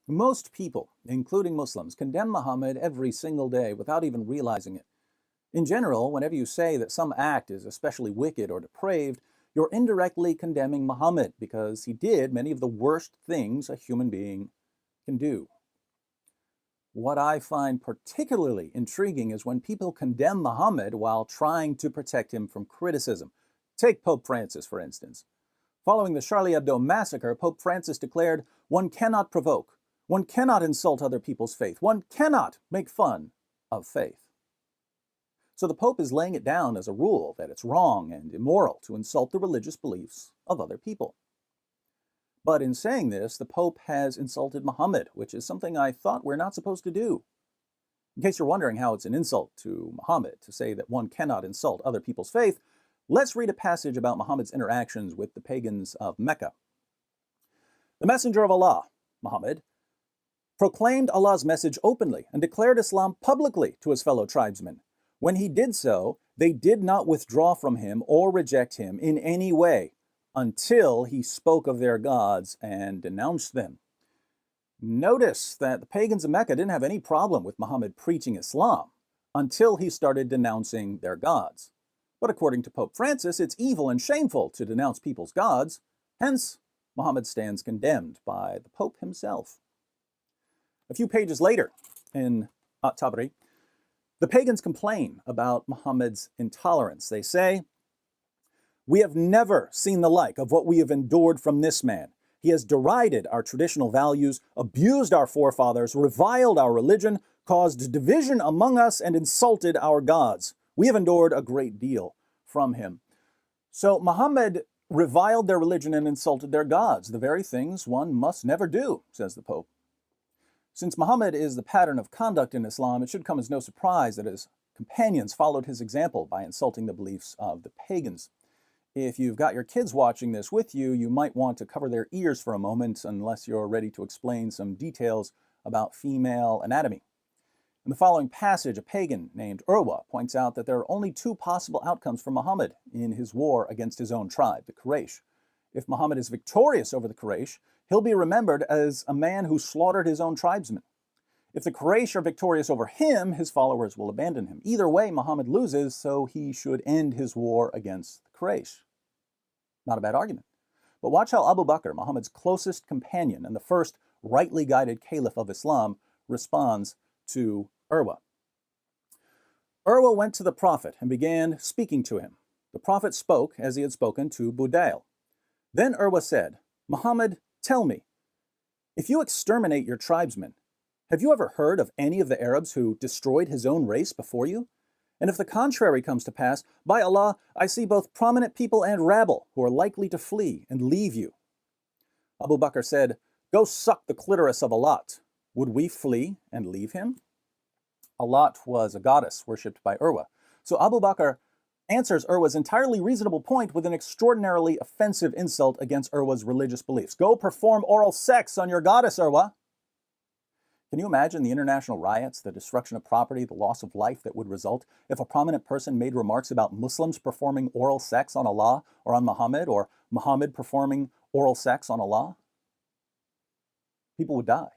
Most people, including Muslims, condemn Muhammad every single day without even realizing it. In general, whenever you say that some act is especially wicked or depraved, you're indirectly condemning Muhammad because he did many of the worst things a human being can do. What I find particularly intriguing is when people condemn Muhammad while trying to protect him from criticism. Take Pope Francis, for instance. Following the Charlie Hebdo Massacre, Pope Francis declared, "One cannot provoke, one cannot insult other people's faith, one cannot make fun of faith." So the Pope is laying it down as a rule that it's wrong and immoral to insult the religious beliefs of other people. But in saying this, the Pope has insulted Muhammad, which is something I thought we're not supposed to do. In case you're wondering how it's an insult to Muhammad to say that one cannot insult other people's faith, let's read a passage about Muhammad's interactions with the pagans of Mecca. The messenger of Allah, Muhammad, proclaimed Allah's message openly and declared Islam publicly to his fellow tribesmen. When he did so, they did not withdraw from him or reject him in any way until he spoke of their gods and denounced them. Notice that the pagans of Mecca didn't have any problem with Muhammad preaching Islam until he started denouncing their gods. But according to Pope Francis, it's evil and shameful to denounce people's gods. Hence, Muhammad stands condemned by the Pope himself. A few pages later, in At-Tabari, the pagans complain about Muhammad's intolerance. They say, "We have never seen the like of what we have endured from this man. He has derided our traditional values, abused our forefathers, reviled our religion, caused division among us, and insulted our gods. We have endured a great deal from him." So Muhammad reviled their religion and insulted their gods, the very things one must never do, says the Pope. Since Muhammad is the pattern of conduct in Islam, it should come as no surprise that his companions followed his example by insulting the beliefs of the pagans. If you've got your kids watching this with you, you might want to cover their ears for a moment unless you're ready to explain some details about female anatomy. In the following passage, a pagan named Urwa points out that there are only two possible outcomes for Muhammad in his war against his own tribe, the Quraysh. If Muhammad is victorious over the Quraysh, he'll be remembered as a man who slaughtered his own tribesmen. If the Quraysh are victorious over him, his followers will abandon him. Either way, Muhammad loses, so he should end his war against the Quraysh. Not a bad argument. But watch how Abu Bakr, Muhammad's closest companion and the first rightly guided caliph of Islam, responds to Urwa. Urwa went to the Prophet and began speaking to him. The Prophet spoke as he had spoken to Budayl. Then Urwa said, "Muhammad, tell me, if you exterminate your tribesmen, have you ever heard of any of the Arabs who destroyed his own race before you? And if the contrary comes to pass, by Allah, I see both prominent people and rabble who are likely to flee and leave you." Abu Bakr said, "Go suck the clitoris of Alat. Would we flee and leave him?" Alat was a goddess worshipped by Urwa. So Abu Bakr answers Urwa's entirely reasonable point with an extraordinarily offensive insult against Urwa's religious beliefs. "Go perform oral sex on your goddess, Urwa." Can you imagine the international riots, the destruction of property, the loss of life that would result if a prominent person made remarks about Muslims performing oral sex on Allah or on Muhammad, or Muhammad performing oral sex on Allah? People would die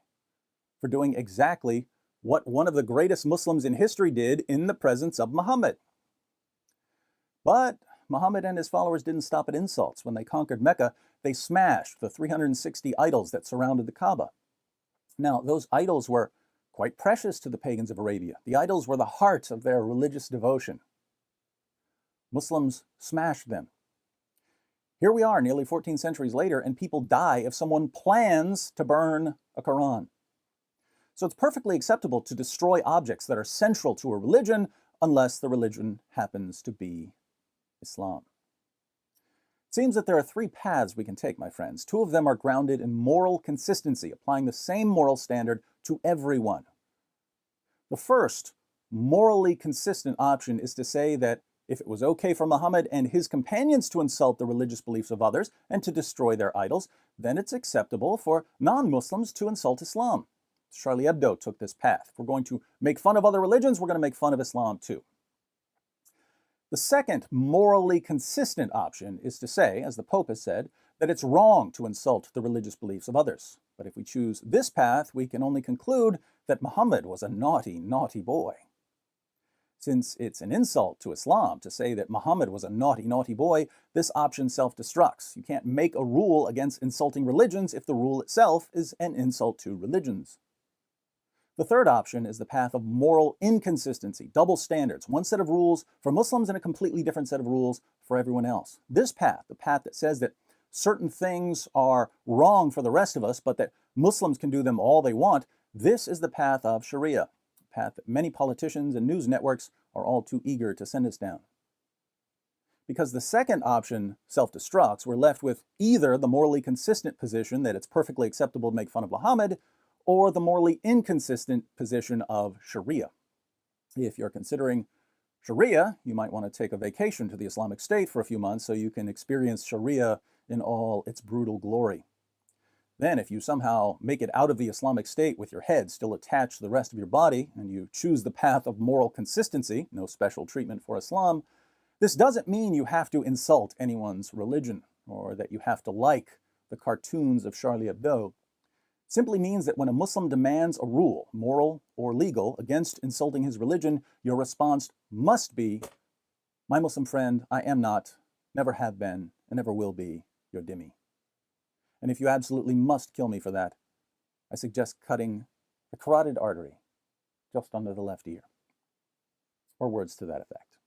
for doing exactly what one of the greatest Muslims in history did in the presence of Muhammad. But Muhammad and his followers didn't stop at insults. When they conquered Mecca, they smashed the 360 idols that surrounded the Kaaba. Now, those idols were quite precious to the pagans of Arabia. The idols were the heart of their religious devotion. Muslims smashed them. Here we are, nearly 14 centuries later, and people die if someone plans to burn a Quran. So it's perfectly acceptable to destroy objects that are central to a religion unless the religion happens to be Islam. It seems that there are three paths we can take, my friends. Two of them are grounded in moral consistency, applying the same moral standard to everyone. The first, morally consistent option is to say that if it was okay for Muhammad and his companions to insult the religious beliefs of others and to destroy their idols, then it's acceptable for non-Muslims to insult Islam. Charlie Hebdo took this path. If we're going to make fun of other religions, we're going to make fun of Islam too. The second morally consistent option is to say, as the Pope has said, that it's wrong to insult the religious beliefs of others. But if we choose this path, we can only conclude that Muhammad was a naughty, naughty boy. Since it's an insult to Islam to say that Muhammad was a naughty, naughty boy, this option self-destructs. You can't make a rule against insulting religions if the rule itself is an insult to religions. The third option is the path of moral inconsistency, double standards, one set of rules for Muslims and a completely different set of rules for everyone else. This path, the path that says that certain things are wrong for the rest of us, but that Muslims can do them all they want, this is the path of Sharia, a path that many politicians and news networks are all too eager to send us down. Because the second option self-destructs, we're left with either the morally consistent position that it's perfectly acceptable to make fun of Muhammad, or the morally inconsistent position of Sharia. If you're considering Sharia, you might want to take a vacation to the Islamic State for a few months so you can experience Sharia in all its brutal glory. Then, if you somehow make it out of the Islamic State with your head still attached to the rest of your body, and you choose the path of moral consistency, no special treatment for Islam, this doesn't mean you have to insult anyone's religion, or that you have to like the cartoons of Charlie Hebdo. It simply means that when a Muslim demands a rule, moral or legal, against insulting his religion, your response must be, "My Muslim friend, I am not, never have been, and never will be your dhimmi. And if you absolutely must kill me for that, I suggest cutting the carotid artery just under the left ear," or words to that effect.